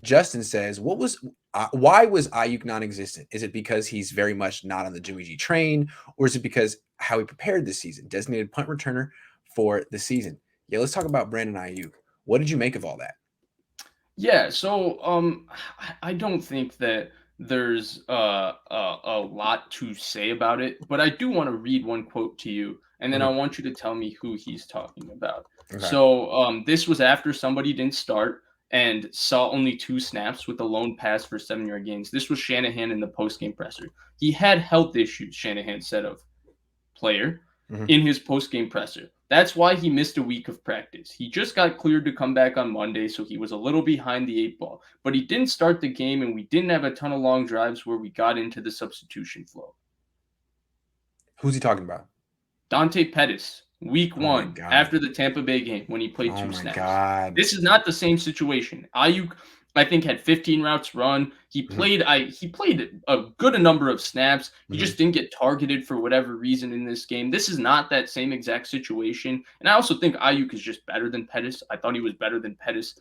Justin says, why was Aiyuk non-existent? Is it because he's very much not on the Jimmy G train, or is it because how he prepared this season? Designated punt returner for the season. Yeah, let's talk about Brandon Aiyuk. What did you make of all that? Yeah, so I don't think that there's a lot to say about it, but I do want to read one quote to you, and then I Mhm. want you to tell me who he's talking about. Okay. So this was after somebody didn't start and saw only 2 snaps with a lone pass for 7-yard gains. This was Shanahan in the postgame presser. He had health issues, Shanahan said of player Mhm. in his post-game presser. That's why he missed a week of practice. He just got cleared to come back on Monday, so he was a little behind the 8 ball. But he didn't start the game, and we didn't have a ton of long drives where we got into the substitution flow. Who's he talking about? Dante Pettis, week Oh my 1, god. after the Tampa Bay game when he played Oh 2 my snaps. god. This is not the same situation. Aiyuk, I think, had 15 routes run. He Mhm. played he played a good number of snaps. He Mhm. just didn't get targeted for whatever reason in this game. This is not that same exact situation. And I also think Aiyuk is just better than Pettis. I thought he was better than Pettis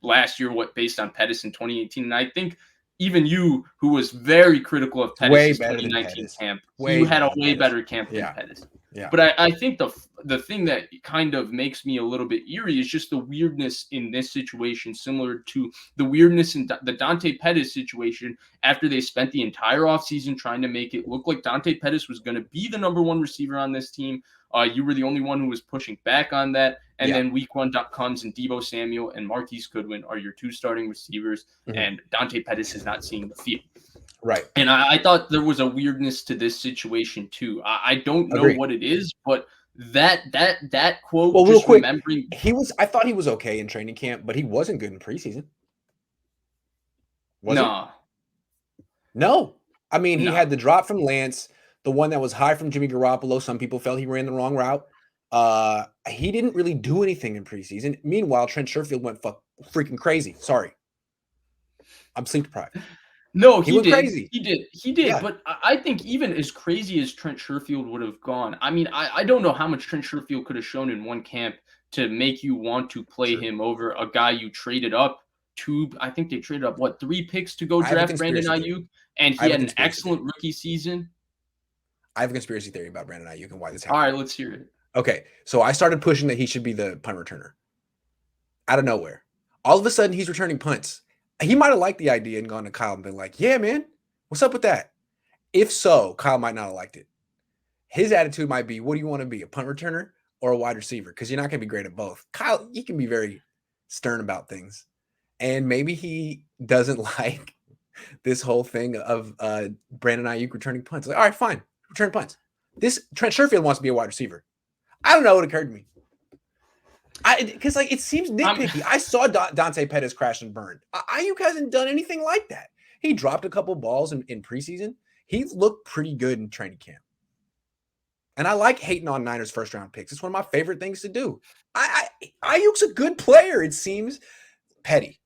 last year, based on Pettis in 2018. And I think even you, who was very critical of It's way Pettis' better than 2019 Pettis. camp, Way you had better a than way Pettis. better camp than Yeah. Pettis. Yeah. But I think the thing that kind of makes me a little bit eerie is just the weirdness in this situation, similar to the weirdness in the Dante Pettis situation after they spent the entire offseason trying to make it look like Dante Pettis was going to be the number one receiver on this team. You were the only one who was pushing back on that. And Yeah. then week 1 comes and Deebo Samuel and Marquise Goodwin are your 2 starting receivers, Mhm. and Dante Pettis is not seeing the field. Right. And I thought there was a weirdness to this situation too. I don't know Agree. what it is, but that quote, Well, real just quick, remembering. I thought he was okay in training camp, but he wasn't good in preseason. Was he? Nah, No. I mean, he nah. had the drop from Lance, the one that was high from Jimmy Garoppolo. Some people felt he ran the wrong route. He didn't really do anything in preseason. Meanwhile, Trent Sherfield went freaking crazy. Sorry. I'm sleep deprived. No, He he went did. crazy. He did. He did. Yeah. But I think even as crazy as Trent Sherfield would have gone, I mean, I don't know how much Trent Sherfield could have shown in one camp to make you want to play True. him over a guy you traded up to. I think they traded up, what, 3 picks to go I have a draft Brandon conspiracy theory. Aiyuk, and I he have a had an conspiracy excellent theory. rookie season. I have a conspiracy theory about Brandon Aiyuk and why this All right, happened. let's hear it. Okay, so I started pushing that he should be the punt returner out of nowhere. All of a sudden, he's returning punts. He might have liked the idea and gone to Kyle and been like, "Yeah, man, what's up with that?" If so, Kyle might not have liked it. His attitude might be, "What do you want to be, a punt returner or a wide receiver?" Because you're not going to be great at both. Kyle, you can be very stern about things, and maybe he doesn't like this whole thing of Brandon Aiyuk returning punts. Like, all right, fine, return punts. This Trent Sherfield wants to be a wide receiver. I don't know what occurred to me. Because like it seems I'm nitpicky. I saw Dante Pettis crash and burn. Aiyuk hasn't done anything like that. He dropped a couple balls in preseason. He looked pretty good in training camp. And I like hating on Niners first round picks. It's one of my favorite things to do. Ayuk's a good player. It seems petty.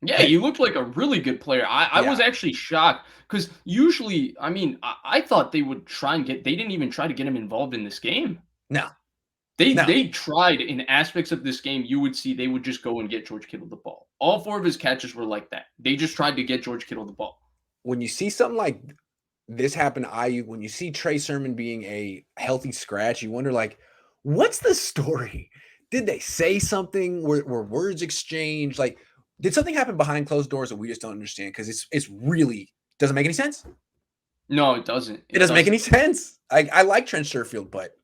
Yeah, he Petty. looked like a really good player. I Yeah. was actually shocked because usually, I mean, I thought they would try and they didn't even try to get him involved in this game. No. No. They tried in aspects of this game. You would see they would just go and get George Kittle the ball. All 4 of his catches were like that. They just tried to get George Kittle the ball. When you see something like this happen to Ayuk, when you see Trey Sermon being a healthy scratch, you wonder like, what's the story? Did they say something? Were words exchanged? Like, did something happen behind closed doors that we just don't understand? Because it's really doesn't make any sense. No, it doesn't. It It doesn't make any doesn't. sense. I like Trent Sherfield, but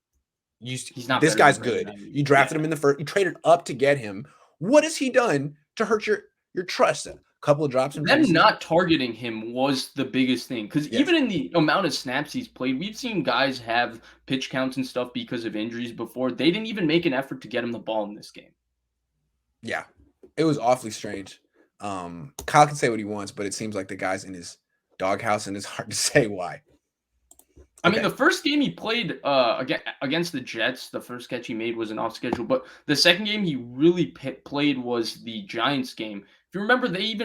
He's not this better than guy's Brandon good. Aiyuk. You Yeah. drafted him in the first. You traded up to get him. What has he done to hurt your trust? A couple of drops in Them preseason. not targeting him was the biggest thing because Yes. even in the amount of snaps he's played, we've seen guys have pitch counts and stuff because of injuries before. They didn't even make an effort to get him the ball in this game. Yeah. It was awfully strange. Kyle can say what he wants, but it seems like the guy's in his doghouse, and it's hard to say why. I mean, Okay. the first game he played against the Jets, the first catch he made was an off schedule, but the second game he really played was the Giants game. If you remember, they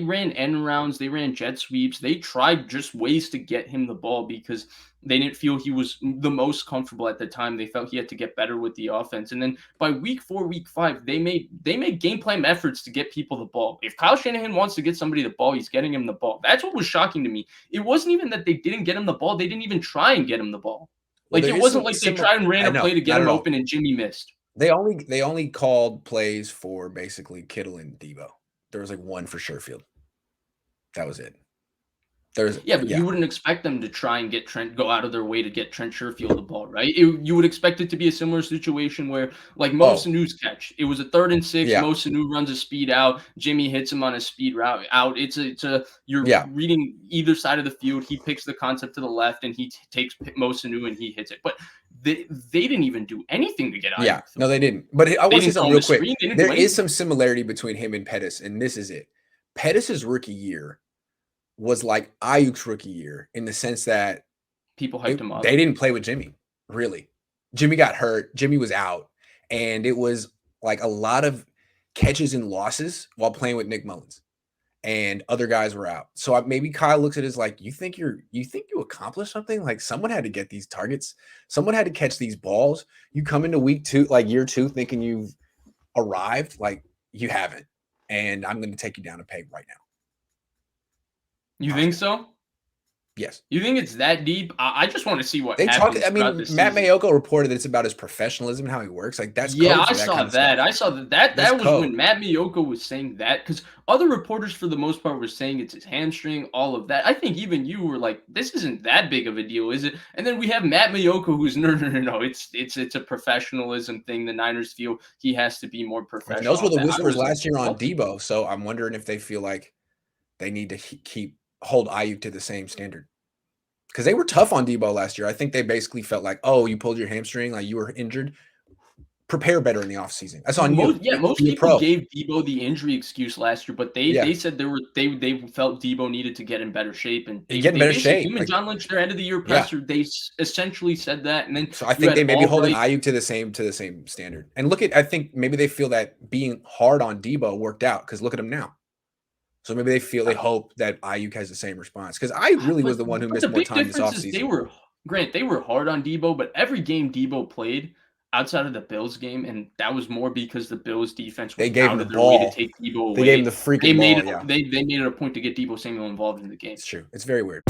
ran end rounds, they ran jet sweeps, they tried just ways to get him the ball because They didn't feel he was the most comfortable at the time. They felt he had to get better with the offense. And then by week 4, week 5, they made game plan efforts to get people the ball. If Kyle Shanahan wants to get somebody the ball, he's getting him the ball. That's what was shocking to me. It wasn't even that they didn't get him the ball. They didn't even try and get him the ball. Well, Like, there it is wasn't like they tried and ran I a know, play to get not him at all. open and Jimmy missed. They only called plays for basically Kittle and Debo. There was like one for Sherfield. That was it. Yeah, but you wouldn't expect them to try and go out of their way to get Trent Sherfield the ball, right? You would expect it to be a similar situation where, like Mo Sanu's catch, it was a 3rd and 6. Yeah. Mo Sanu runs a speed out. Jimmy hits him on a speed route out. You're reading either side of the field. He picks the concept to the left, and he takes Mo Sanu and he hits it. But they didn't even do anything to get out. Yeah, no, they didn't. But I want to say something real quick. There is some similarity between him and Pettis, and this is it. Pettis' rookie year was like Aiyuk's rookie year in the sense that people hyped him up. They didn't play with Jimmy, really. Jimmy got hurt. Jimmy was out. And it was like a lot of catches and losses while playing with Nick Mullins. And other guys were out. So maybe Kyle looks at it as like, you think you accomplished something? Like, someone had to get these targets. Someone had to catch these balls. You come into week 2, like year 2, thinking you've arrived. Like, you haven't. And I'm going to take you down a peg right now. You think so? Yes. You think it's that deep? I just want to see what happens. I mean, Matt Mayoko reported that it's about his professionalism and how he works. Like, that's I saw that. I saw that. That was code. when Matt Mayoko was saying that, because other reporters for the most part were saying it's his hamstring, all of that. I think even you were like, this isn't that big of a deal, is it? And then we have Matt Mayoko who's no. It's a professionalism thing. The Niners feel he has to be more professional. And those were the whispers last year on Debo. So I'm wondering if they feel like they need to hold Aiyuk to the same standard. Because they were tough on Debo last year. I think they basically felt like, oh, you pulled your hamstring, like you were injured. Prepare better in the offseason. That's on you. Yeah, most people gave Debo the injury excuse last year, but they said they felt Debo needed to get in better shape, and get in better shape. Him and John Lynch, their end of the year presser, they essentially said that, and then so I think they may be holding Aiyuk to the same standard. And I think maybe they feel that being hard on Debo worked out, because look at him now. So maybe they hope that Aiyuk has the same response, because I really was the one who missed more time this offseason. They were hard on Debo, but every game Debo played outside of the Bills game, and that was more because the Bills defense was out of their way to take Debo away. They gave him the freaking ball. They made it a point to get Debo Samuel involved in the game. It's true. It's very weird.